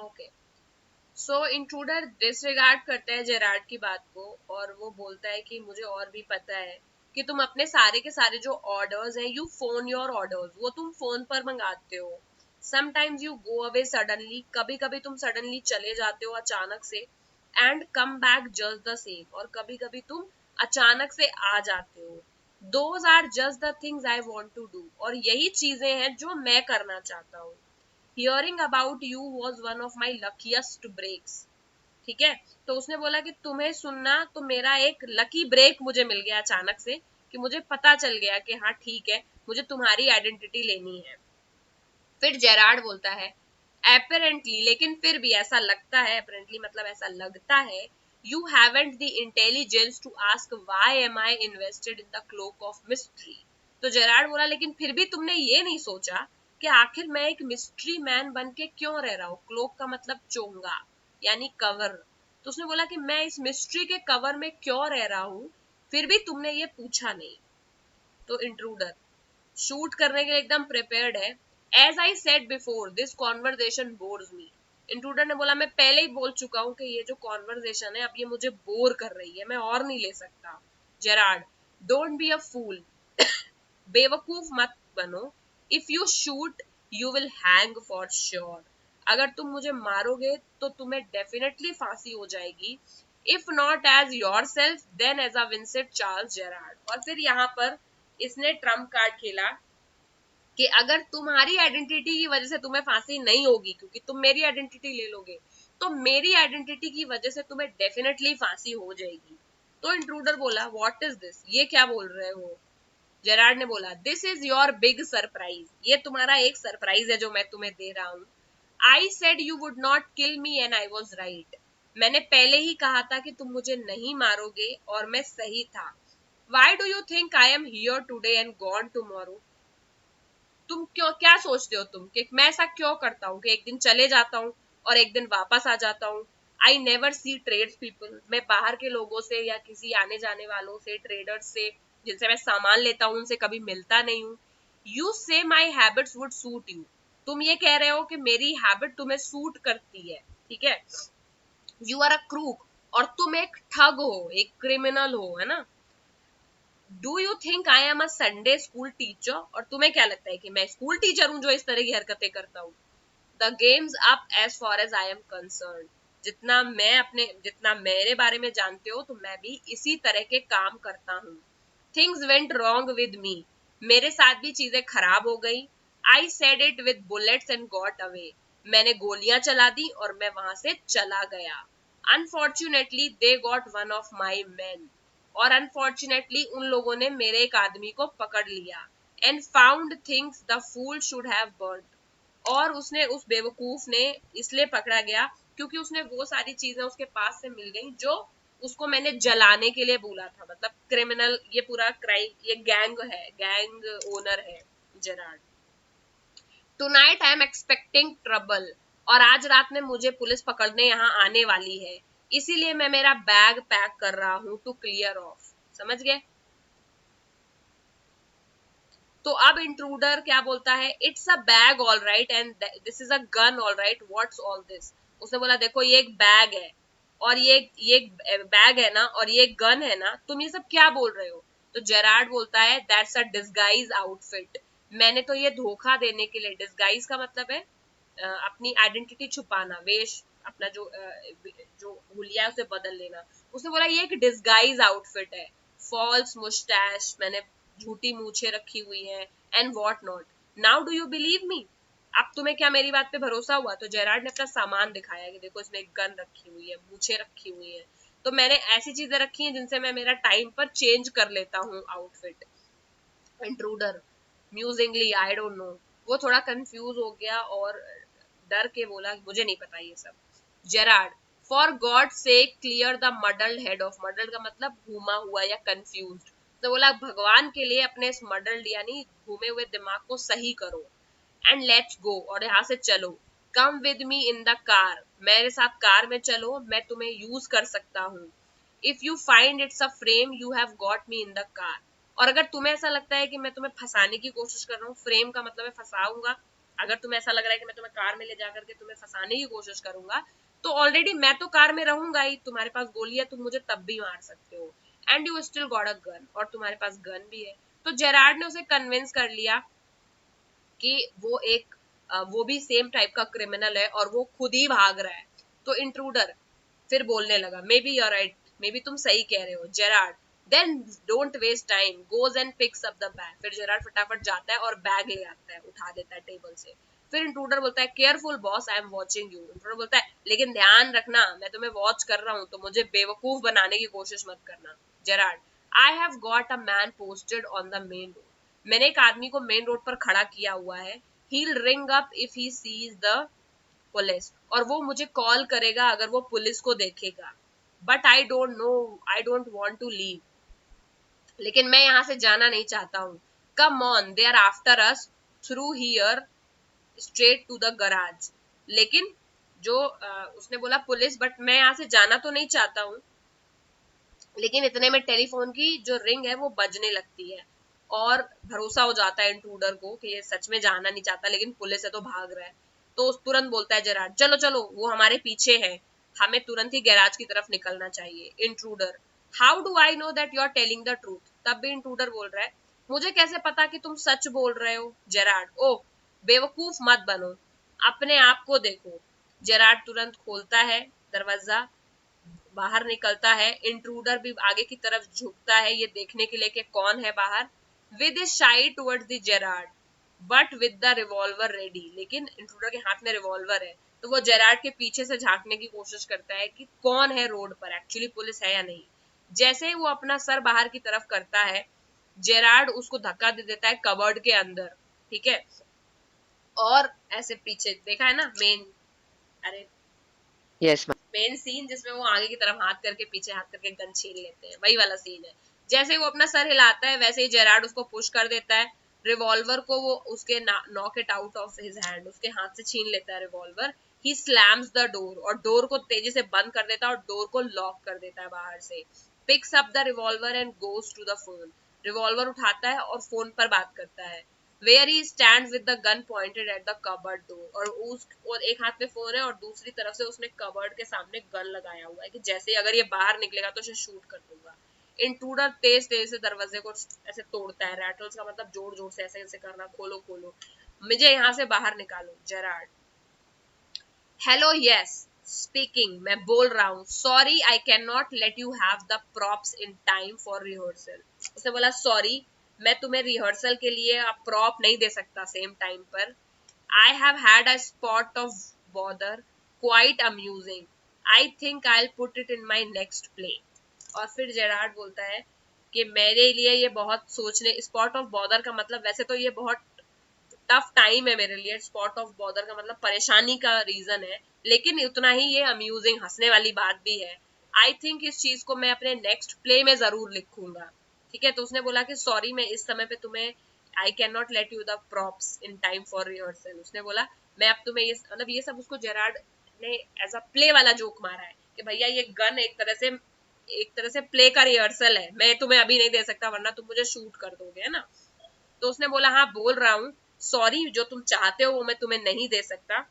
Okay, सो intruder disregard करता है Gerrard की बात को और वो बोलता है कि मुझे और भी पता है कि तुम अपने सारे के सारे जो ऑर्डर्स हैं, यू फोन योर ऑर्डर्स, वो तुम फोन पर मंगाते हो। Sometimes you go away suddenly, कभी कभी तुम सडनली चले जाते हो अचानक से, and come back just the same, और कभी कभी तुम अचानक से आ जाते हो। Those are just the things I want to do, और यही चीजें हैं जो मैं करना चाहता हूँ। Hearing about you was one of my luckiest breaks. ठीक है, तो उसने बोला कि तुम्हें सुनना तो मेरा एक लकी ब्रेक मुझे मिल गया अचानक से, कि मुझे पता चल गया कि हाँ ठीक है, मुझे तुम्हारी आइडेंटिटी लेनी है। फिर जेरार्ड बोलता है, apparently, लेकिन फिर भी ऐसा लगता है, apparently मतलब ऐसा लगता है, you haven't the intelligence to ask why am I invested in the cloak of mystery। तो जेरार्ड बोला, लेकिन फिर भी तुमने ये नहीं सोचा कि आखिर मैं एक मिस्ट्री मैन बन के क्यों रह रहा हूँ। क्लोक का मतलब चोंगा यानी कवर। तो उसने बोला कि मैं इस मिस्ट्री के कवर में क्यों रह रहा हूँ, फिर भी तुमने ये पूछा नहीं। तो इंट्रूडर शूट करने के लिए एकदम प्रिपेयर्ड है। As I said before, this conversation bores me. Intruder ने बोला, मैं पहले ही बोल चुका हूँ कि ये जो कॉन्वर्जेशन है अब ये मुझे बोर कर रही है, मैं और नहीं ले सकता। जेरार्ड, डोंट बी अ फूल, बेवकूफ मत बनो। If you shoot you will hang for sure. अगर तुम मुझे मारोगे तो तुम्हें डेफिनेटली फांसी हो जाएगी। If not as yourself then as a Vincent Charles Gerard. और फिर यहाँ पर इसने ट्रम्प कार्ड खेला कि अगर तुम्हारी आइडेंटिटी की वजह से तुम्हें फांसी नहीं होगी, क्योंकि तुम मेरी आइडेंटिटी ले लोगे, तो मेरी आइडेंटिटी की वजह से तुम्हें डेफिनेटली फांसी हो जाएगी। तो इंट्रूडर बोला, व्हाट इज दिस, ये क्या बोल रहे हो। जेरार्ड ने बोला, this is your big surprise, ये तुम्हारा एक सरप्राइज है जो मैं तुम्हें दे रहा हूँ। I said you would not kill me and I was right. मैंने पहले ही कहा था कि तुम मुझे नहीं मारोगे और मैं सही था। Why do you think I am here today and gone tomorrow. तुम क्यों, क्या सोचते हो तुम कि मैं ऐसा क्यों करता हूँ कि एक दिन चले जाता हूँ और एक दिन वापस आ जाता हूँ। I never see tradespeople, मैं बाहर के लोगों से या किसी आने जाने वालों से, ट्रेडर्स से जिनसे मैं सामान लेता हूँ, उनसे कभी मिलता नहीं हूँ। यू से माई हैबिट्स वुड सूट यू, तुम ये कह रहे हो कि मेरी हैबिट तुम्हें सूट करती है। ठीक है, यू आर अ क्रूक, और तुम एक ठग हो, एक क्रिमिनल हो, है ना। Do you think I am a Sunday school teacher, और तुम्हें क्या लगता है कि मैं स्कूल टीचर हूँ जो इस तरह की हरकतें करता हूँ। The game's up as far as I am concerned, जितना मेरे बारे में जानते हो तो मैं भी इसी तरह के काम करता हूँ। Things went wrong with me, मेरे साथ भी चीजें खराब हो गई। I said it with bullets and got away, मैंने गोलियां चला दी और मैं वहां से चला गया। Unfortunately they got one of my man, और अनफॉर्चुनेटली उन लोगों ने मेरे एक आदमी को पकड़ लिया। And found things the fool should have burned, और उसने, उस बेवकूफ ने इसलिए पकड़ा गया क्योंकि उसने वो सारी चीजें उसके पास से मिल गई जो उसको मैंने जलाने के लिए बोला था। मतलब क्रिमिनल, ये पूरा क्राइम, ये गैंग है, गैंग ओनर है Gerard. Tonight I am expecting trouble, और आज रात में मुझे पुलिस पकड़ने यहाँ आने वाली है, इसीलिए मैं मेरा बैग पैक कर रहा हूँ टू क्लियर ऑफ। समझ गए। तो अब इंट्रूडर क्या बोलता है, it's a bag all right and this is a gun all right, what's all this. उसने बोला, देखो ये एक बैग है और ये बैग है ना, और ये गन है ना, तुम ये सब क्या बोल रहे हो। तो जेरार्ड बोलता है, दैट्स अ डिस्गाइज आउटफिट, मैंने तो ये धोखा देने के लिए, डिस्गाइज का मतलब है अपनी आइडेंटिटी छुपाना, वेश अपना जो हुलिया उसे बदल लेना। उसने बोला ये एक डिस्गाइज आउटफिट है, फॉल्स मुस्टैश, मैंने झूठी मूछे रखी हुई है, and what not. Now do you believe me, अब तुम्हें क्या मेरी बात पे भरोसा हुआ। तो जेरार्ड ने अपना सामान दिखाया कि देखो इसमें एक गन रखी हुई है, मूछे रखी हुई है, तो मैंने ऐसी चीजें रखी हैं जिनसे मैं मेरा टाइम पर चेंज कर लेता हूँ outfit. Intruder musingly, I don't know, वो थोड़ा कंफ्यूज हो गया और डर के बोला, मुझे नहीं पता ये सब। जेरार्ड, फॉर गॉड से clear the muddled head of, muddled का मतलब घूमा हुआ या कंफ्यूज्ड। तो बोला, भगवान के लिए अपने इस मडल्ड यानी घूमे हुए दिमाग को सही करो। एंड लेट्स गो, और यहाँ से चलो। Come with me in the car, मेरे साथ कार में चलो, मैं तुम्हें यूज कर सकता हूँ। If you find it's a frame you have got me in the car, और अगर तुम्हें ऐसा लगता है कि मैं तुम्हें फंसाने की कोशिश कर रहा हूँ, फ्रेम का मतलब है फंसाऊंगा, अगर तुम्हें ऐसा लग रहा है कि मैं तुम्हें कार में ले जाकर के तुम्हें फंसाने की कोशिश करूंगा, तो ऑलरेडी मैं तो कार में रहूंगा ही, तुम्हारे पास गोली है, तुम मुझे तब भी मार सकते हो, and you still got a gun, और तुम्हारे पास गन भी है। तो जेरार्ड ने उसे कन्विंस कर लिया कि वो भी सेम टाइप का क्रिमिनल है और वो खुद ही भाग रहा है। तो इंट्रूडर फिर बोलने लगा, maybe you're right, maybe तुम सही कह रहे हो Gerard, then don't waste time, goes and picks up the bag. फिर जेरार्ड फटाफट जाता है और बैग ले आता है, उठा देता है टेबल से। फिर इंट्रूडर बोलता है, careful boss, I am watching you. Intruder बोलता है, लेकिन ध्यान रखना, मैं तुम्हें वॉच कर रहा हूँ, तो मुझे बेवकूफ बनाने की कोशिश मत करना। Gerard, I have got a man posted on the main road, मैंने एक आदमी को मेन रोड पर खड़ा किया हुआ है, he'll ring up if he sees the police, और वो मुझे कॉल करेगा अगर वो पुलिस को देखेगा। But I don't know, I don't want to leave, लेकिन मैं यहाँ से जाना नहीं चाहता हूँ। Come on, they are after us through here straight to the garage. लेकिन जो उसने बोला पुलिस, बट मैं यहाँ से जाना तो नहीं चाहता हूँ। लेकिन इतने में टेलीफोन की जो रिंग है वो बजने लगती है, और भरोसा हो जाता है इंट्रूडर को कि ये सच में जाना नहीं चाहता, लेकिन पुलिस है तो भाग रहा है। तो तुरंत बोलता है जेरार्ड, चलो चलो, वो हमारे पीछे है, हमें तुरंत ही गैराज की तरफ निकलना चाहिए। Intruder, how do I know that you are telling the truth. तब भी इंट्रूडर बोल रहा है, मुझे कैसे पता कि तुम सच बोल रहे हो। जेरार्ड, ओ बेवकूफ मत बनो, अपने आप को देखो। जेरार्ड तुरंत खोलता है दरवाजा, बाहर निकलता है। इंट्रूडर भी आगे की तरफ झुकता है ये देखने के लिए कि कौन है बाहर, with is shy towards the Gerard but with the revolver ready. लेकिन इंट्रूडर के हाथ में रिवॉल्वर है, तो वो जेरार्ड के पीछे से झांकने की कोशिश करता है कि कौन है रोड पर, एक्चुअली पुलिस है या नहीं। जैसे ही वो अपना सर बाहर की तरफ करता है, जेरार्ड उसको धक्का दे देता है कबर्ड के अंदर, ठीक है। और ऐसे पीछे देखा है ना मेन, अरे यस मैम। मेन सीन जिसमें वो आगे की तरफ हाथ करके पीछे हाथ करके गन छीन लेते हैं, वही वाला सीन है। जैसे ही वो अपना सर हिलाता है, वैसे ही जेरार्ड उसको पुश कर देता है, रिवॉल्वर को वो उसके knock it out of his hand, उसके हाथ से छीन लेता है revolver. He slams the door, और डोर को तेजी से बंद कर देता है और डोर को लॉक कर देता है बाहर से। Picks up the revolver and goes to the phone, revolver उठाता है और फोन पर बात करता है। Where he stands with the gun pointed at the cupboard door, और एक हाथ में फोन है और दूसरी तरफ से उसने कबर्ड के सामने गन लगाया हुआ है कि जैसे ही अगर ये बाहर निकलेगा तो उसे शूट कर दूंगा। इंट्रूडर तेज तेज से दरवाजे को ऐसे तोड़ता है, रैटल्स का मतलब जोर जोर से ऐसे ऐसे करना, खोलो खोलो, मुझे यहाँ से बाहर निकालो। जेरार्ड, हेलो, यस स्पीकिंग, मैं बोल रहा हूँ, sorry I can not let you have the props in time for rehearsal. उसने बोला, सॉरी, मैं तुम्हें रिहर्सल के लिए प्रॉप नहीं दे सकता सेम टाइम पर। I have had a spot of bother quite amusing, I think I will put it in my next play. और फिर जेरार्ड बोलता है कि मेरे लिए ये बहुत सोचने, स्पॉट ऑफ बॉदर का मतलब, वैसे तो ये बहुत टफ टाइम है मेरे लिए, स्पॉट ऑफ बॉदर का मतलब परेशानी का रीजन है, लेकिन उतना ही ये अम्यूजिंग, हंसने वाली बात भी है। आई थिंक इस चीज को मैं अपने नेक्स्ट प्ले में जरूर लिखूंगा, ठीक है। तो उसने बोला कि सॉरी, मैं इस समय पे तुम्हें, I can not let you the props in time for rehearsal. उसने बोला, मैं अब तुम्हें ये, मतलब ये सब उसको जेरार्ड ने एज अ प्ले वाला जोक मारा है कि भैया ये गन एक तरह से प्ले का रिहर्सल है, मैं तुम्हें अभी नहीं दे सकता वरना तुम मुझे शूट कर दोगे, है ना। तो उसने बोला, हाँ बोल रहा हूँ, सॉरी, जो तुम चाहते हो वो मैं तुम्हें नहीं दे सकता।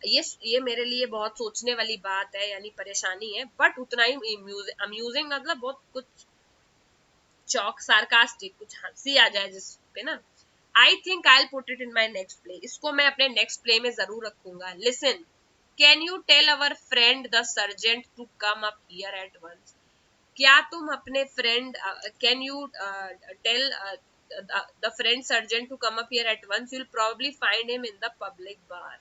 ये मेरे लिए बहुत सोचने वाली बात है, यानी परेशानी है, बट उतना ही अम्यूजिंग, मतलब बहुत कुछ चौक सार्कास्टिक, कुछ हंसी आ जाए जिस पे ना। I think I put it in my next play, इसको मैं अपने नेक्स्ट प्ले में जरूर रखूंगा। Listen, can you tell our friend the sergeant to come up here at once. क्या तुम अपने friend, can you tell the friend surgeon to come up here at once, you'll probably find him in the public bar.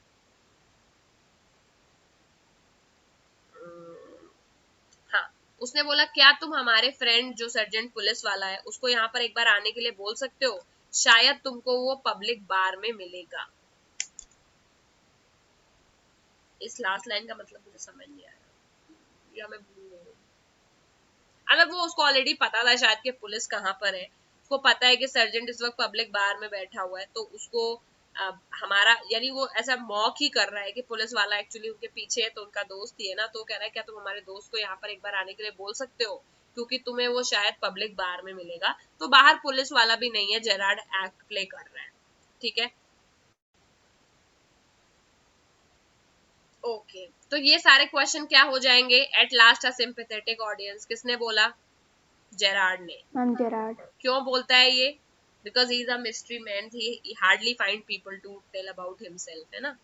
हाँ, उसने बोला, क्या तुम हमारे friend जो सर्जेंट पुलिस वाला है उसको यहाँ पर एक बार आने के लिए बोल सकते हो, शायद तुमको वो पब्लिक बार में मिलेगा। इस लास्ट लाइन का मतलब मुझे समझ नहीं आया, या मैं भूल गई हूँ। अगर वो उसको ऑलरेडी पता था शायद कि पुलिस कहाँ पर है, उसको पता है कि सर्जेंट इस वक्त पब्लिक बार में बैठा हुआ है, तो उसको हमारा, यानी वो ऐसा मॉक ही कर रहा है कि पुलिस वाला एक्चुअली उनके पीछे है, तो उनका दोस्त ही है ना। तो कह रहा है, क्या तुम हमारे दोस्त को यहाँ पर एक बार आने के लिए बोल सकते हो, क्योंकि तुम्हें वो शायद पब्लिक बार में मिलेगा। तो बाहर पुलिस वाला भी नहीं है, जेरार्ड एक्ट प्ले कर रहा है, ठीक है। ओके तो ये सारे क्वेश्चन क्या हो जाएंगे? At last a sympathetic audience, किसने बोला? जेरार्ड ने। Ma'am Gerard. क्यों बोलता है ये? Because he is a mystery man, he hardly find people to tell about himself, है ना।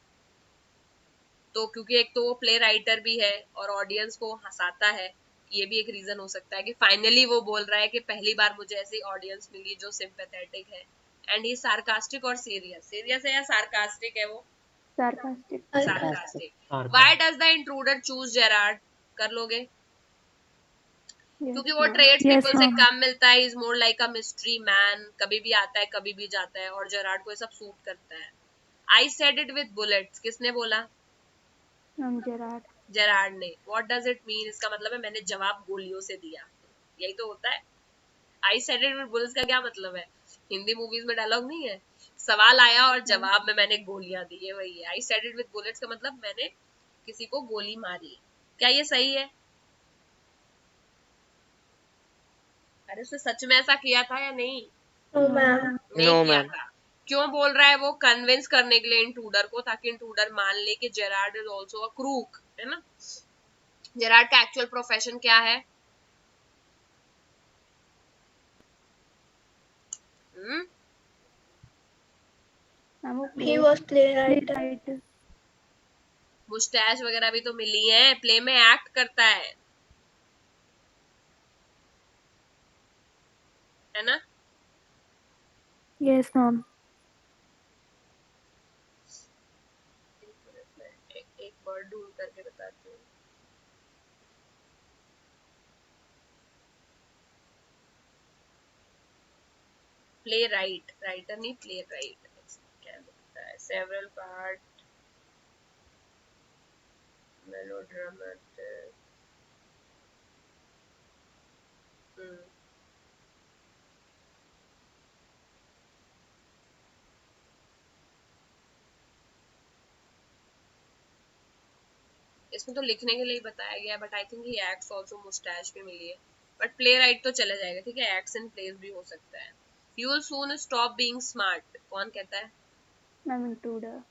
तो क्योंकि एक तो वो प्ले राइटर भी है और ऑडियंस को हंसाता है, ये भी एक रीजन हो सकता है कि फाइनली वो बोल रहा है कि पहली बार मुझे ऐसी ऑडियंस मिली जो सिंपैथेटिक है। एंड ही सार्कास्टिक और सीरियस, सीरियस है या सार्कास्टिक है वो? Sarcastic. Sarcastic. Why does the intruder choose Gerard? कर लोगे? क्योंकि वो ट्रेड्स पीपल से कम मिलता है, is more like a mystery man, कभी भी आता है कभी भी जाता है, और जेरार्ड को ये सब सूट करता है। I said it with bullets, किसने बोला? जेरार्ड। जेरार्ड ने। What does it mean? इसका मतलब है मैंने जवाब गोलियों से दिया, यही तो होता है। I said it with bullets का क्या मतलब है? हिंदी मूवीज में डायलॉग नहीं है, सवाल आया और जवाब में मैंने गोलियां दी, ये वही है। I said it with bullets का मतलब मैंने किसी को गोली मारी। क्या ये सही है? अरे उसने सच में ऐसा किया था या नहीं? No ma'am. नहीं किया था। क्यों बोल रहा है वो? कन्विंस करने के लिए इंट्रूडर को, ताकि इंट्रूडर मान ले कि Gerard is also a crook, है ना। जेरार्ड का एक्चुअल प्रोफेशन क्या है? Hmm? He was playwright. Moustache वगैरह भी तो मिली है, प्ले में एक्ट करता है ना। Yes ma'am. एक वर्ड ढूंढ करके बताती हूँ। प्ले राइट, राइटर नहीं, प्ले राइट। क्या लिखता है? Several part, melodramatic. इसमें तो लिखने के लिए बताया गया है, but I think he acts also, moustache भी मिली है, बट प्ले राइट तो चला जाएगा, ठीक है। एक्ट्स एंड प्लेस भी हो सकता है। You will soon stop being smart, कौन कहता है? Ma'am intruder.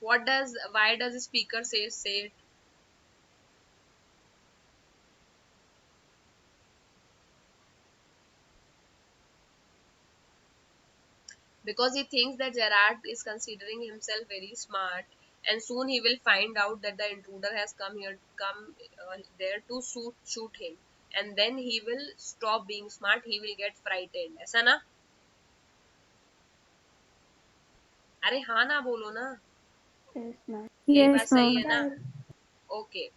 What does, why does speaker से it? Because he thinks that Gerard is considering himself very smart, and soon he will find out that the intruder has come there to shoot him, and then he will stop being smart. He will get frightened. ऐसा ना? अरे हाँ ना बोलो ना, yes ma'am. यही बात सही है ना? Okay.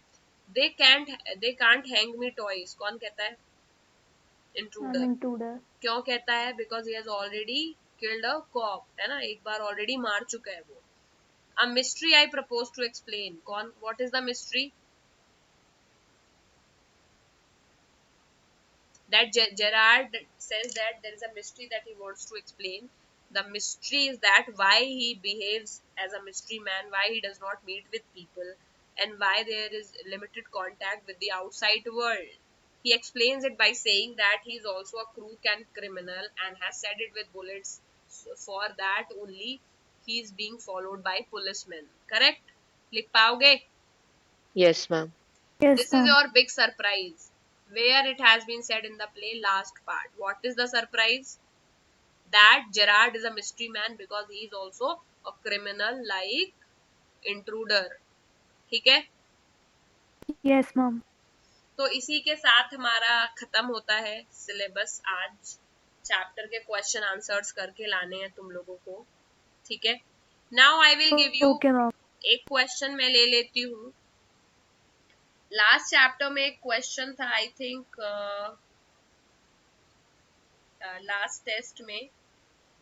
They can't hang me toys, कौन कहता है? Ma'am intruder. इंट्रूडर। क्यों कहता है? Because he has already killed a cop, है ना, एक बार ऑलरेडी मार चुका है वो। A mystery I propose to explain. कौन? What is the mystery? That Gerard says that there is a mystery that he wants to explain. The mystery is that why he behaves as a mystery man, why he does not meet with people, and why there is limited contact with the outside world. He explains it by saying that he is also a crook and criminal and has said it with bullets. So for that only he is being followed by policemen. Correct? लिख पाओगे? Yes, ma'am. Yes This is ma'am. your big surprise, where it has been said in the play last part. What is the surprise? That Gerard is a mystery man because he is also a criminal like intruder. ठीक है? Yes ma'am. तो इसी के साथ हमारा खत्म होता है सिलेबस आज। चैप्टर के क्वेश्चन आंसर्स करके लाने हैं तुम लोगों को, ठीक है। Now I will give you okay ma'am. एक क्वेश्चन मैं ले लेती हूँ। लास्ट चैप्टर में एक क्वेश्चन था, आई थिंक लास्ट टेस्ट में,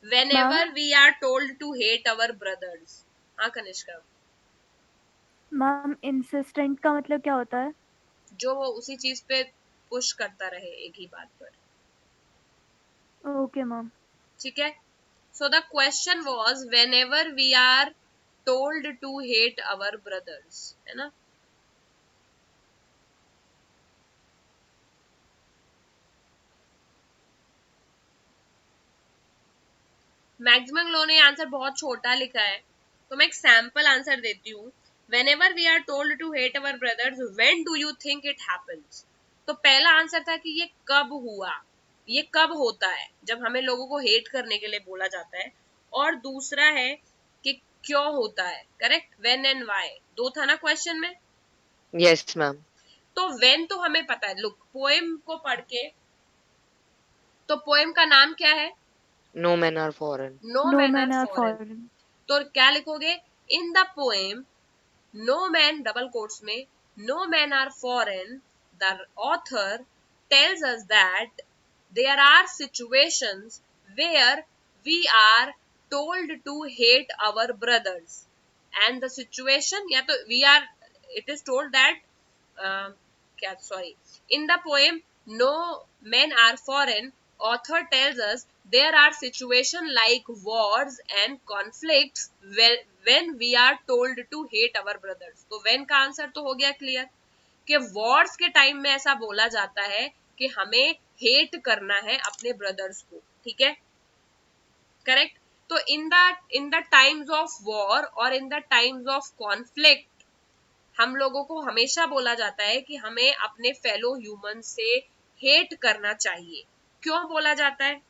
whenever we are told to hate our brothers। हाँ कनिष्का, मैम इंसिस्टेंट का मतलब क्या होता है? जो वो उसी चीज पे पुश करता रहे एक ही बात पर, ओके मैम। ठीक है। So the question was whenever we are told to hate our brothers, है ना। मैक्सिमम लोगों ने आंसर बहुत छोटा लिखा है, तो मैं एक सैंपल आंसर देती हूँ। whenever we are told to hate our brothers, when do you think it happens? तो पहला आंसर था कि ये कब हुआ, ये कब होता है, जब हमें लोगों को हेट करने के लिए बोला जाता है। और दूसरा है कि क्यों होता है, करेक्ट, व्हेन एंड व्हाई, दो था ना क्वेश्चन में। Yes, ma'am. तो व्हेन तो हमें पता है, लुक पोएम को पढ़ के, तो पोएम का नाम क्या है? No men are foreign. No No man are men are foreign. foreign. तो क्या लिखोगे? In the poem no man, double quotes में, no man are foreign, the author tells us that there are situations where we are told to hate our brothers, and the situation, या तो we are, it is told that क्या, sorry, in the poem no men are foreign, author tells us there are situations like wars and conflicts when we are told to hate our brothers। तो when का answer तो हो गया clear कि Wars के time में ऐसा बोला जाता है कि हमें हेट करना है अपने ब्रदर्स को, ठीक है, करेक्ट। तो in the times of war और in the times of conflict हम लोगों को हमेशा बोला जाता है कि हमें अपने फेलो ह्यूमन से हेट करना चाहिए। क्यों बोला जाता है?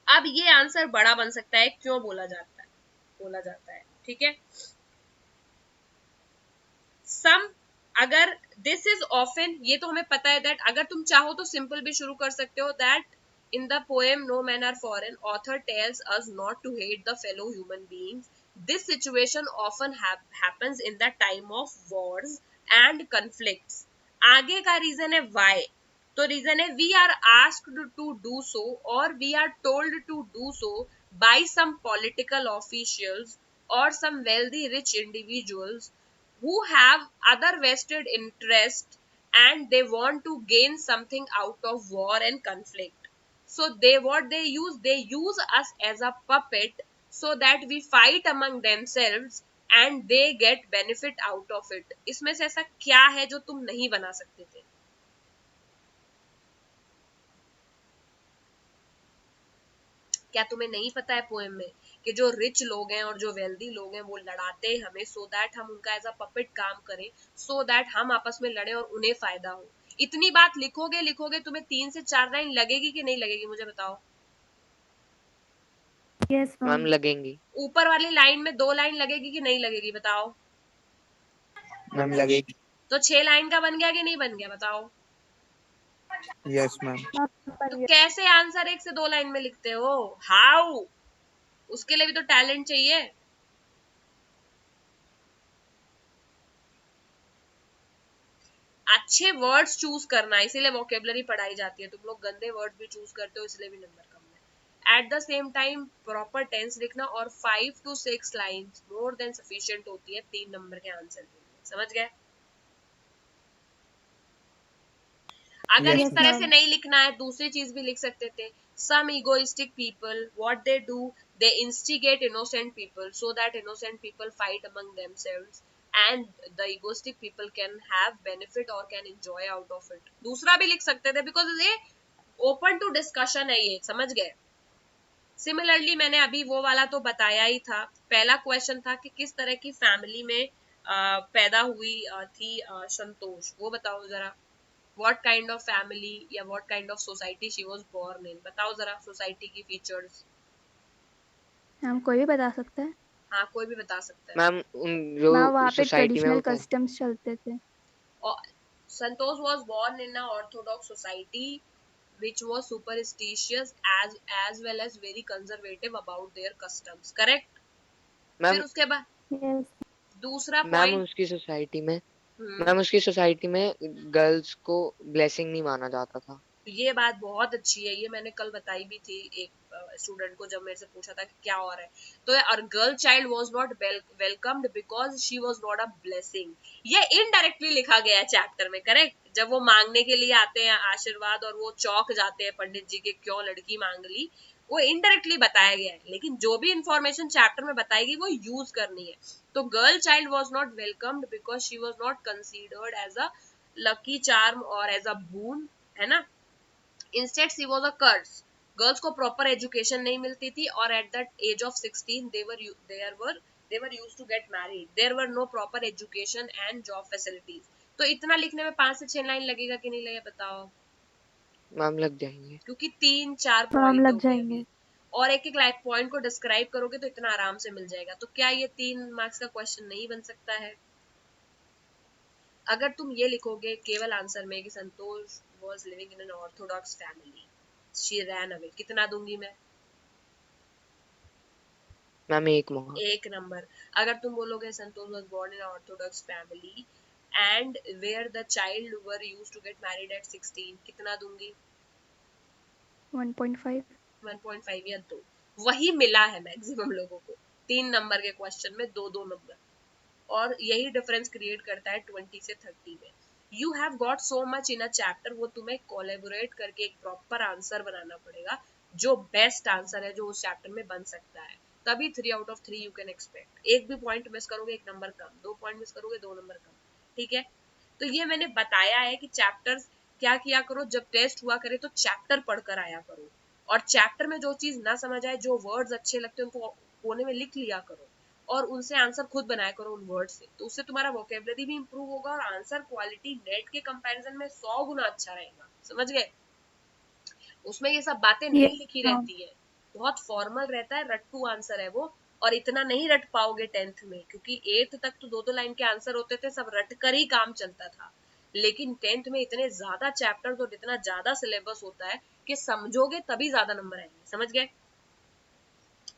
अब ये आंसर बड़ा बन सकता है, क्यों बोला जाता है, ठीक है। सम, अगर दिस इज ऑफन, ये तो हमें पता है दैट, अगर तुम चाहो तो सिंपल भी शुरू कर सकते हो, that in the poem no men are foreign, author tells us not to hate the fellow human beings. This situation often happens in the time of wars and conflicts. आगे का रीजन है why, तो reason है we are asked to do so or we are told to do so by some political officials or some wealthy rich individuals who have other vested interest and they want to gain something out of war and conflict. So they use us as a puppet so that we fight among themselves and they get benefit out of it. इसमें से ऐसा क्या है जो तुम नहीं बना सकते थे? क्या तुम्हें नहीं पता है पोएम में कि जो रिच लोग हैं और जो वेल्दी लोग हैं वो लड़ाते हैं हमें सो दैट हम उनका एज अ पपेट काम करें, सो दैट हम आपस में लड़े और उन्हें फायदा हो। इतनी बात लिखोगे तुम्हें 3 से 4 लाइन लगेगी कि नहीं लगेगी, मुझे बताओ। Yes, ma'am ma'am. लगेंगी। ऊपर वाली लाइन में 2 लाइन लगेगी कि नहीं लगेगी, बताओ। मैम लगेगी। तो 6 लाइन का बन गया कि नहीं बन गया, बताओ। Yes ma'am. तो कैसे आंसर 1 से 2 लाइन में लिखते हो? हाउ? उसके लिए भी तो टैलेंट चाहिए। अच्छे वर्ड्स चूज करना, इसीलिए वोकेबलरी पढ़ाई जाती है। तुम लोग गंदे वर्ड्स भी चूज करते हो, इसलिए भी नंबर कम है। At the same time proper tense लिखना, और 5 to 6 lines more than sufficient होती है 3 नंबर के आंसर के लिए, समझ गए? अगर Yes, इस तरह से ma'am. नहीं लिखना है, दूसरी चीज भी लिख सकते थे। Some egoistic people, what they do, they instigate innocent people so that innocent people fight among themselves and the egoistic people can have benefit or can enjoy out of it. दूसरा भी लिख सकते थे बिकॉज ये open to discussion है, ये समझ गए। सिमिलरली मैंने अभी वो वाला तो बताया ही था। पहला क्वेश्चन था कि किस तरह की फैमिली में पैदा हुई थी संतोष, वो बताओ जरा। what kind of family या what kind of society she was born in, बताओ जरा सोसाइटी की फीचर्स। मैम कोई भी बता सकता है। हाँ कोई भी बता सकता है। मैम उन जो मैम वहाँ पे सोसाइटी में ट्रेडिशनल होता है। कस्टम्स चलते थे। संतोष was born in a orthodox society which was superstitious as well as very conservative about their customs, correct? Ma'am फिर उसके बाद Yes. दूसरा मैम पॉइंट। उसकी सोसाइटी में गर्ल्स को ब्लेसिंग नहीं माना जाता था। ये बात बहुत अच्छी है, ये मैंने कल बताई भी थी एक स्टूडेंट को जब मेरे से पूछा था कि क्या हो रहा है। तो और girl child was not welcomed because she was not a blessing. ये इनडायरेक्टली लिखा गया है चैप्टर में, करेक्ट। जब वो मांगने के लिए आते हैं आशीर्वाद और वो चौक जाते हैं पंडित जी के, क्यों लड़की मांग ली, वो इनडायरेक्टली बताया गया है। लेकिन जो भी इंफॉर्मेशन चैप्टर में बताएगी वो यूज करनी है। तो girl child was not welcomed because she was not considered as a lucky charm और एज अ बून, है ना। Instead she was a curse. Girls को प्रॉपर एजुकेशन नहीं मिलती थी और at that age of 16 they were they were used to get married, there were no proper education and job facilities. तो इतना लिखने में 5 से 6 लाइन लगेगा कि नहीं लगेगा बताओ? मैम लग जाएंगे। क्योंकि 3-4 मैम पॉइंट लग हो गए जाएंगे। अभी, और एक एक लाइफ पॉइंट को डिस्क्राइब करोगे तो इतना आराम से मिल जाएगा। तो क्या ये 3 मार्क्स का क्वेश्चन नहीं बन सकता है? अगर तुम ये लिखोगे केवल आंसर में कि संतोष was living in an orthodox family, she ran away, कितना दूंगी मैं? Ma'am 1 mark. 1 नंबर। अगर तुम बोलोगे संतोष was born in an orthodox family and where the child were used to get married at 16, कितना दूंगी? 1.5। 1.5 या 2, वही मिला है मैक्सिमम लोगों को 3 नंबर के क्वेश्चन में 2-2 नंबर, और यही डिफरेंस क्रिएट करता है 20 से 30 में। You have got so much in a chapter, वो तुम्हें कोलैबोरेट करके एक प्रॉपर आंसर बनाना पड़ेगा जो बेस्ट आंसर है जो उस चैप्टर में बन सकता है, तभी 3 out of 3 you can expect. एक भी पॉइंट मिस करोगे 1 नंबर कम, 2 पॉइंट मिस करोगे 2 नंबर कम, ठीक है? तो ये मैंने बताया है कि चैप्टर्स क्या किया करो, जब टेस्ट हुआ करे तो चैप्टर पढ़कर आया करो, और चैप्टर में जो चीज ना समझ आए, जो वर्ड्स अच्छे लगते हैं उनको कोने में लिख लिया करो, और उनसे आंसर खुद बनाया करो उन वर्ड से, तो उससे तुम्हारा वोकेबलरी भी इंप्रूव होगा और आंसर क्वालिटी नेट के कंपैरिजन में 100 गुना अच्छा रहेगा। समझ गए? उसमें ये सब बातें ये नहीं लिखी हाँ। रहती है, बहुत फॉर्मल रहता है, रट्टू आंसर है वो, और इतना नहीं रट पाओगे 10th में, क्योंकि 8th तक तो 2-2 लाइन के आंसर होते थे, सब रट कर ही काम चलता था, लेकिन 10th में इतने ज्यादा चैप्टर्स और इतना ज्यादा सिलेबस होता है कि समझोगे तभी ज्यादा नंबर आएंगे। समझ गए?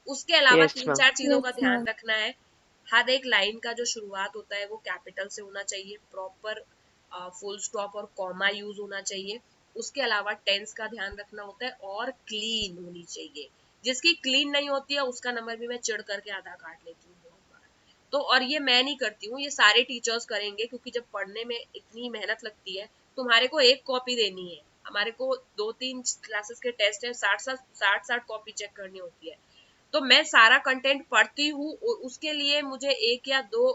उसके अलावा यस 3-4 मैम। चीजों का यस ध्यान मैम। रखना है। हर एक लाइन का जो शुरुआत होता है वो कैपिटल से होना चाहिए, प्रॉपर फुल स्टॉप और कॉमा यूज होना चाहिए। उसके अलावा टेंस का ध्यान रखना होता है, और क्लीन होनी चाहिए। जिसकी क्लीन नहीं होती है उसका नंबर भी मैं चिढ़ करके आधा काट लेती हूँ बहुत बार। तो और ये मैं नहीं करती हूँ, ये सारे टीचर्स करेंगे, क्योंकि जब पढ़ने में इतनी मेहनत लगती है, तुम्हारे को एक कॉपी देनी है, हमारे को 2-3 क्लासेस के टेस्ट है, 60 कॉपी चेक करनी होती है, तो मैं सारा कंटेंट पढ़ती हूँ, उसके लिए मुझे 1 या 2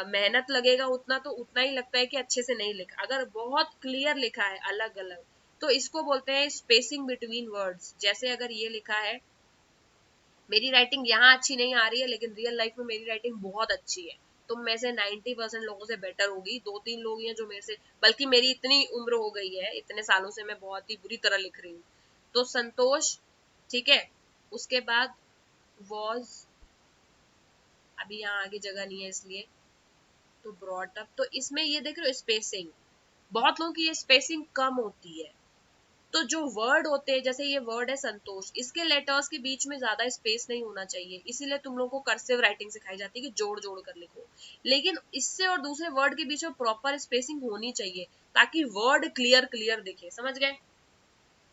मेहनत लगेगा, उतना तो उतना ही लगता है कि अच्छे से नहीं लिखा। अगर बहुत क्लियर लिखा है अलग अलग, तो इसको बोलते हैं स्पेसिंग बिटवीन वर्ड्स। जैसे अगर ये लिखा है मेरी राइटिंग यहाँ अच्छी नहीं आ रही है, लेकिन रियल लाइफ में मेरी राइटिंग बहुत अच्छी है, तुम में से 90% लोगों से बेटर होगी, 2-3 लोग हैं जो मेरे से, बल्कि मेरी इतनी उम्र हो गई है, इतने सालों से मैं बहुत ही बुरी तरह लिख रही हूँ। तो संतोष, ठीक है? उसके बाद वॉज, अभी यहाँ आगे जगह नहीं है इसलिए, तो ब्रॉट अप, तो इसमें ये देख रहे हो स्पेसिंग, बहुत लोगों की ये स्पेसिंग कम होती है। तो जो वर्ड होते हैं, जैसे ये वर्ड है संतोष, इसके लेटर्स के बीच में ज्यादा स्पेस नहीं होना चाहिए, इसीलिए तुम लोगों को कर्सिव राइटिंग सिखाई जाती है कि जोड़ जोड़ कर लिखो, लेकिन इससे और दूसरे वर्ड के बीच में प्रॉपर स्पेसिंग होनी चाहिए, ताकि वर्ड क्लियर क्लियर दिखे। समझ गए?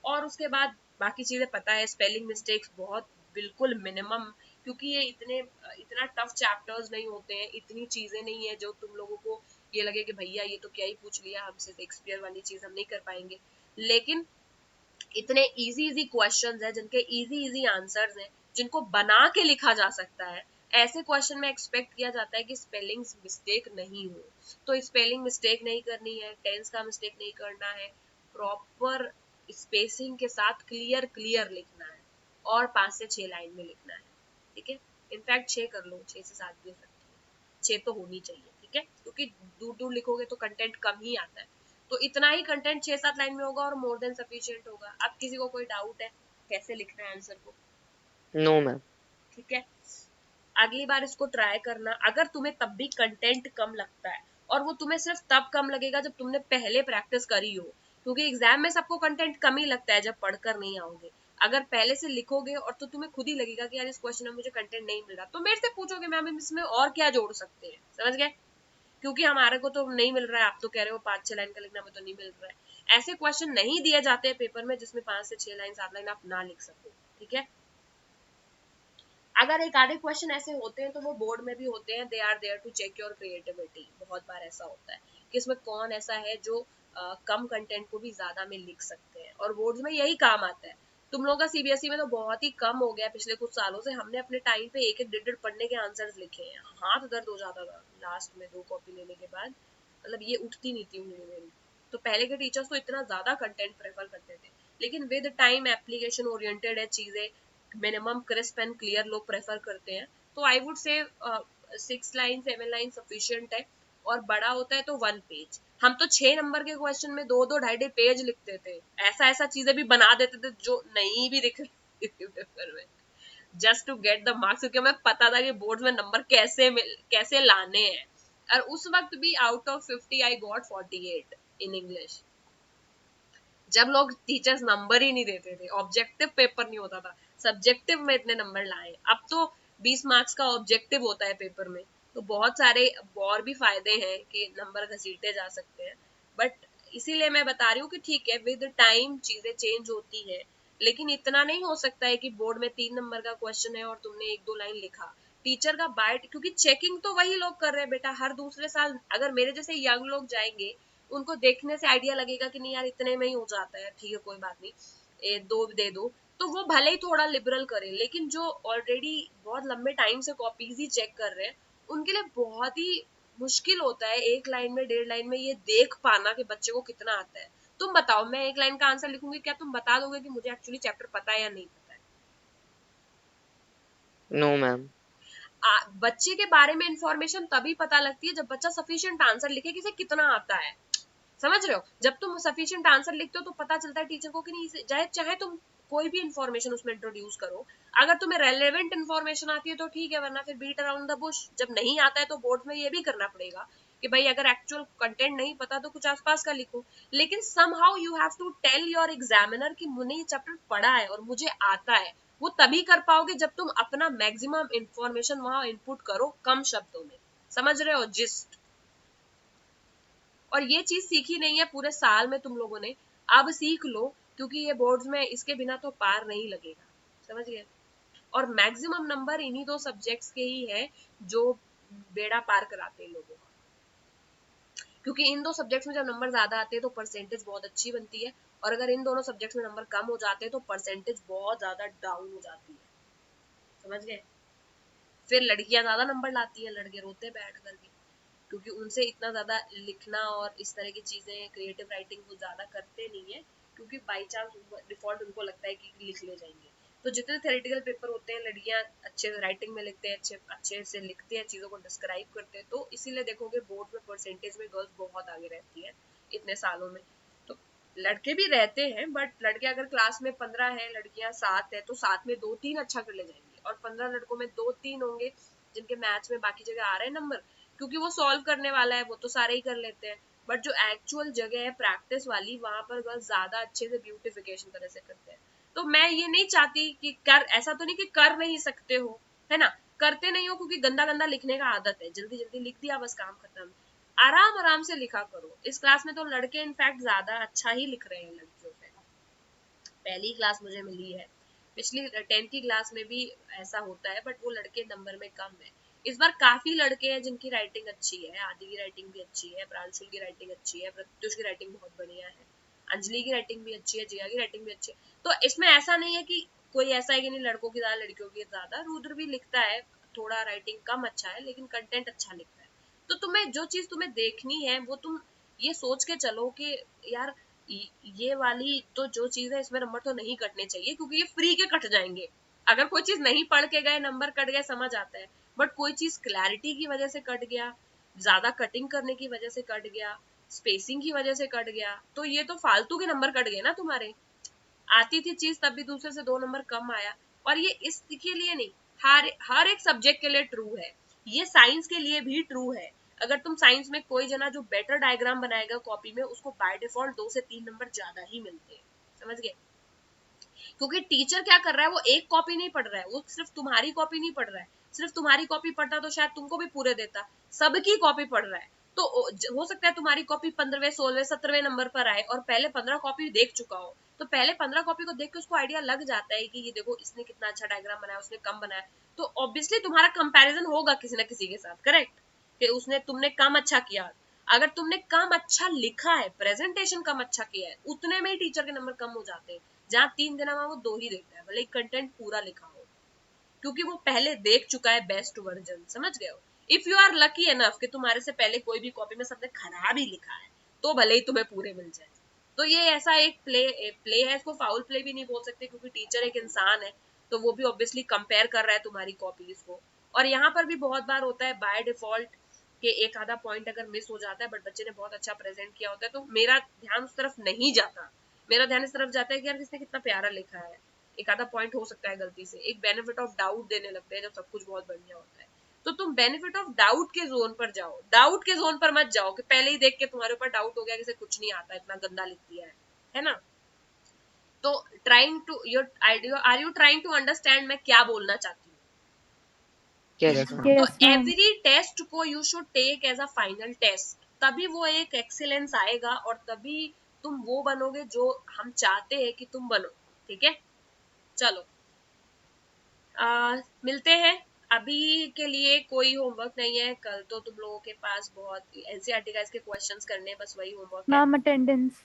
और उसके बाद बाकी चीजें पता है, स्पेलिंग मिस्टेक्स बहुत बिल्कुल मिनिमम, क्योंकि ये इतना टफ चैप्टर्स नहीं होते हैं, इतनी चीजें नहीं है जो तुम लोगों को ये लगे कि भैया ये तो क्या ही पूछ लिया हमसे, शेक्सपियर वाली चीज हम नहीं कर पाएंगे, लेकिन इतने इजी इजी क्वेश्चंस हैं जिनके इजी इजी आंसर्स हैं, जिनको बना के लिखा जा सकता है। ऐसे क्वेश्चन में एक्सपेक्ट किया जाता है कि स्पेलिंग मिस्टेक नहीं हो, तो स्पेलिंग मिस्टेक नहीं करनी है, टेंस का मिस्टेक नहीं करना है, प्रॉपर स्पेसिंग के साथ क्लियर क्लियर लिखना है, और 5 से 6 लाइन में लिखना है, ठीक है? इनफैक्ट 6 कर लो, 6 से 7 भी हो सकती है, 6 तो होनी चाहिए, ठीक है? क्योंकि दूर दूर लिखोगे तो कंटेंट कम ही आता है, तो इतना ही कंटेंट 6-7 लाइन में होगा और मोर देन सफिशिएंट होगा। अब किसी को कोई डाउट है कैसे लिखना है आंसर को? No ma'am. ठीक है, अगली बार इसको ट्राई करना। अगर तुम्हें तब भी कंटेंट कम लगता है, और वो तुम्हें सिर्फ तब कम लगेगा जब तुमने पहले प्रैक्टिस करी हो, क्योंकि एग्जाम में सबको कंटेंट कम ही लगता है जब पढ़कर नहीं आओगे। अगर पहले से लिखोगे और तो तुम्हें खुद ही लगेगा कि यार इस क्वेश्चन में मुझे कंटेंट नहीं मिल रहा, तो मेरे से पूछोगे मैम इसमें और क्या जोड़ सकते हैं। समझ गए? क्योंकि हमारे को तो नहीं मिल रहा है, आप तो कह रहे हो 5-6 लाइन का लिखना, में तो नहीं मिल रहा है। ऐसे क्वेश्चन नहीं दिए जाते हैं पेपर में जिसमें 5 से 6 लाइन 7 लाइन आप ना लिख सको, ठीक है? अगर एक आधे क्वेश्चन ऐसे होते हैं तो वो बोर्ड में भी होते हैं, they are there to check your creativity. बहुत बार ऐसा होता है कि इसमें कौन ऐसा है जो कम कंटेंट को भी ज्यादा में लिख सकते हैं, और बोर्ड्स में यही काम आता है। तुम लोगों का सीबीएसई में तो बहुत ही कम हो गया पिछले कुछ सालों से, हमने अपने टाइम पे 1-1 1.5 पढ़ने के आंसर्स लिखे हैं, हाथ दर्द हो जाता था लास्ट में 2 कॉपी लेने के बाद, मतलब ये उठती नहीं थी उंगली मेरी। तो पहले के टीचर्स तो इतना ज्यादा कंटेंट प्रेफर करते थे, लेकिन विद टाइम एप्लीकेशन ओरिएंटेड है चीजें, मिनिमम क्रिस्प एंड क्लियर लोग प्रेफर करते हैं, तो I would say 6 line 7 line sufficient है, और बड़ा होता है तो 1 पेज। हम तो 6 नंबर के क्वेश्चन में 2-2 2.5 पेज लिखते थे, ऐसा ऐसा चीजें भी बना देते थे जो नहीं भी दिख रही थी पेपर में, just to get the marks, क्योंकि हमें पता था कि बोर्ड में नंबर कैसे लाने हैं। और उस वक्त भी out of 50 I got 48 in English, जब लोग टीचर्स नंबर ही नहीं देते थे, ऑब्जेक्टिव पेपर नहीं होता था, सब्जेक्टिव में इतने नंबर लाए। अब तो 20 मार्क्स का ऑब्जेक्टिव होता है पेपर में, तो बहुत सारे और भी फायदे हैं कि नंबर घसीटे जा सकते हैं। बट इसीलिए मैं बता रही हूँ कि ठीक है, विद टाइम चीजें चेंज होती है, लेकिन इतना नहीं हो सकता है कि बोर्ड में 3 नंबर का क्वेश्चन है और तुमने 1-2 लाइन लिखा, टीचर का बाइट, क्योंकि चेकिंग तो वही लोग कर रहे हैं बेटा हर दूसरे साल। अगर मेरे जैसे यंग लोग जाएंगे, उनको देखने से आइडिया लगेगा कि नहीं यार इतने में ही हो जाता है, ठीक है कोई बात नहीं, 2 दे दो, तो वो भले ही थोड़ा लिबरल करे, लेकिन जो ऑलरेडी बहुत लंबे टाइम से कॉपीज ही चेक कर रहे हैं, उनके लिए बहुत ही मुश्किल होता है 1 लाइन में 1.5 लाइन में ये देख पाना कि बच्चे को कितना आता है। तुम बताओ, मैं 1 लाइन का आंसर लिखूंगी, क्या तुम बता दोगे कि मुझे एक्चुअली चैप्टर पता है या नहीं पता है? No ma'am. बच्चे के बारे में इंफॉर्मेशन तभी पता लगती है जब बच्चा सफिशिएंट आंसर लिखे कि इसे कितना आता है, समझ रहे हो? जब तुम सफिशिएंट आंसर लिखते हो तो पता चलता है टीचर को कि नहीं, चाहे तुम कोई भी इंफॉर्मेशन उसमें इंट्रोड्यूस करो, अगर तुम्हें रेलेवेंट इंफॉर्मेशन आती है तो ठीक है, वरना फिर बीट अराउंड द बुश। जब नहीं आता है तो बोर्ड में ये भी करना पड़ेगा कि भाई अगर एक्चुअल कंटेंट नहीं पता तो कुछ आसपास का लिखो, लेकिन somehow you have to tell your examiner कि मैंने ये चैप्टर पढ़ा है और मुझे आता है। वो तभी कर पाओगे जब तुम अपना मैक्सिमम इंफॉर्मेशन वहां इनपुट करो कम शब्दों में, समझ रहे हो जिस्ट? और ये चीज सीखी नहीं है पूरे साल में तुम लोगों ने, अब सीख लो, क्योंकि ये बोर्ड्स में इसके बिना तो पार नहीं लगेगा, समझ गए? और मैक्सिमम नंबर इन्हीं 2 सब्जेक्ट्स के ही है जो बेड़ा पार कराते हैं लोगों का, क्योंकि इन 2 सब्जेक्ट्स में जब नंबर ज्यादा आते हैं तो परसेंटेज बहुत अच्छी बनती है, और अगर इन दोनों सब्जेक्ट्स में नंबर कम हो जाते हैं तो परसेंटेज बहुत ज्यादा डाउन हो जाती है, समझ गए? फिर लड़कियां ज्यादा नंबर लाती है, लड़के रोते बैठ करके, क्योंकि उनसे इतना ज्यादा लिखना और इस तरह की चीजें, क्रिएटिव राइटिंग वो ज्यादा करते नहीं है, क्योंकि बाई चांस डिफॉल्ट उनको लगता है कि लिख ले जाएंगे। तो जितने थ्योरेटिकल पेपर होते हैं लड़कियां अच्छे राइटिंग में लिखते हैं, अच्छे अच्छे से लिखते हैं, चीजों को डिस्क्राइब करते हैं, तो इसीलिए देखोगे बोर्ड में परसेंटेज में गर्ल्स बहुत आगे रहती है इतने सालों में। तो लड़के भी रहते हैं, बट लड़के अगर क्लास में 15 है, लड़कियां 7 है, तो 7 में 2-3 अच्छा कर ले जाएंगे, और 15 लड़कों में 2-3 होंगे जिनके मैथ्स में बाकी जगह आ रहे हैं नंबर, क्योंकि वो सॉल्व करने वाला है, वो तो सारे ही कर लेते हैं। बट जो एक्चुअल जगह है प्रैक्टिस वाली, वहां पर गर्ल्स ज्यादा अच्छे से ब्यूटिफिकेशन तरह से करते हैं। तो मैं ये नहीं चाहती कि कर, ऐसा तो नहीं कि कर नहीं सकते हो, है ना, करते नहीं हो, क्योंकि गंदा गंदा लिखने का आदत है, जल्दी जल्दी लिख दिया बस काम खत्म। आराम आराम से लिखा करो। इस क्लास में तो लड़के इनफैक्ट ज्यादा अच्छा ही लिख रहे हैं लड़कियों से, पहली क्लास मुझे मिली है, पिछली 10th की क्लास में भी ऐसा होता है, बट वो लड़के नंबर में कम है। इस बार काफी लड़के हैं जिनकी राइटिंग अच्छी है, आदि की राइटिंग भी अच्छी है, प्रांशुल की राइटिंग अच्छी है, प्रत्युष की राइटिंग बहुत बढ़िया है, अंजलि की राइटिंग भी अच्छी है, जिया की राइटिंग भी अच्छी है। तो इसमें ऐसा नहीं है कि कोई ऐसा है कि नहीं लड़कों की ज्यादा लड़कियों की ज्यादा, रुद्र भी लिखता है, थोड़ा राइटिंग कम अच्छा है लेकिन कंटेंट अच्छा लिखता है। तो तुम्हें जो चीज तुम्हें देखनी है वो तुम ये सोच के चलो कि यार ये वाली तो जो चीज है इसमें नंबर तो नहीं कटने चाहिए, क्योंकि ये फ्री के कट जाएंगे। अगर कोई चीज नहीं पढ़ के गए नंबर कट गए समझ आता है, बट कोई चीज क्लैरिटी की वजह से कट गया, ज्यादा कटिंग करने की वजह से कट गया, स्पेसिंग की वजह से कट गया, तो ये तो फालतू के नंबर कट गए ना तुम्हारे। आती थी चीज तब भी दूसरे से 2 नंबर कम आया। और ये इसके लिए नहीं, हर एक सब्जेक्ट के लिए ट्रू है, ये साइंस के लिए भी ट्रू है। अगर तुम साइंस में कोई जना जो बेटर डायग्राम बनाएगा कॉपी में, उसको बाय डिफॉल्ट 2 से 3 नंबर ज्यादा ही मिलते हैं, समझ गए? क्योंकि टीचर क्या कर रहा है, वो एक कॉपी नहीं पढ़ रहा है, वो सिर्फ तुम्हारी कॉपी नहीं पढ़ रहा है। सिर्फ तुम्हारी कॉपी पढ़ता तो शायद तुमको भी पूरे देता, सबकी कॉपी पढ़ रहा है। तो हो सकता है तुम्हारी कॉपी 15वें 16वें 17वें नंबर पर आए और पहले 15 कॉपी देख चुका हो, तो पहले 15 कॉपी को देख के उसको आइडिया लग जाता है कि ये देखो इसने कितना अच्छा डायग्राम बनाया, उसने कम बनाया, तो ऑब्वियसली तुम्हारा कंपैरिजन होगा किसी ना किसी के साथ, करेक्ट? कि उसने तुमने कम अच्छा किया। अगर तुमने कम अच्छा लिखा है, प्रेजेंटेशन कम अच्छा किया है, उतने में ही टीचर के नंबर कम हो जाते हैं। जहां 3 देना वहां वो 2 ही देता है, भले कंटेंट पूरा लिखा हो, क्योंकि वो पहले देख चुका है बेस्ट वर्जन, समझ गए हो? If you are lucky enough कि तुम्हारे से पहले कोई भी कॉपी में सबने खराब ही लिखा है, तो भले ही तुम्हें पूरे मिल जाए। तो ये ऐसा एक प्ले है, इसको फाउल प्ले भी नहीं बोल सकते, क्योंकि टीचर एक इंसान है, तो वो भी ऑब्वियसली कंपेयर कर रहा है तुम्हारी कॉपीज को। और यहाँ पर भी बहुत बार होता है बाय डिफॉल्ट कि एक आधा पॉइंट अगर मिस हो जाता है बट बच्चे ने बहुत अच्छा प्रेजेंट किया होता है तो मेरा ध्यान उस तरफ नहीं जाता, मेरा ध्यान इस तरफ जाता है कि यार किसने कितना प्यारा लिखा है, एक आधा पॉइंट हो सकता है गलती से, एक बेनिफिट ऑफ डाउट देने लगते हैं जब सब कुछ बहुत बढ़िया होता है। तो तुम बेनिफिट ऑफ डाउट के जोन पर जाओ, डाउट के जोन पर मत जाओ कि पहले ही देख के तुम्हारे ऊपर डाउट हो गया कि कुछ नहीं आता, इतना गंदा लिख दिया है ना। तो trying to your are you trying to understand मैं क्या बोलना चाहती हूँ? Yes, Yes, ma'am. ma'am. Yes, तो ma'am. एवरी टेस्ट को you should take as a final test, तभी वो एक एक्सीलेंस आएगा और तभी तुम वो बनोगे जो हम चाहते हैं कि तुम बनो। ठीक है, चलो मिलते हैं। अभी के लिए कोई होमवर्क नहीं है, कल तो तुम लोगों के पास बहुत एनसीईआरटी का इसके क्वेश्चंस करने, बस वही होमवर्क है। Ma'am, attendance.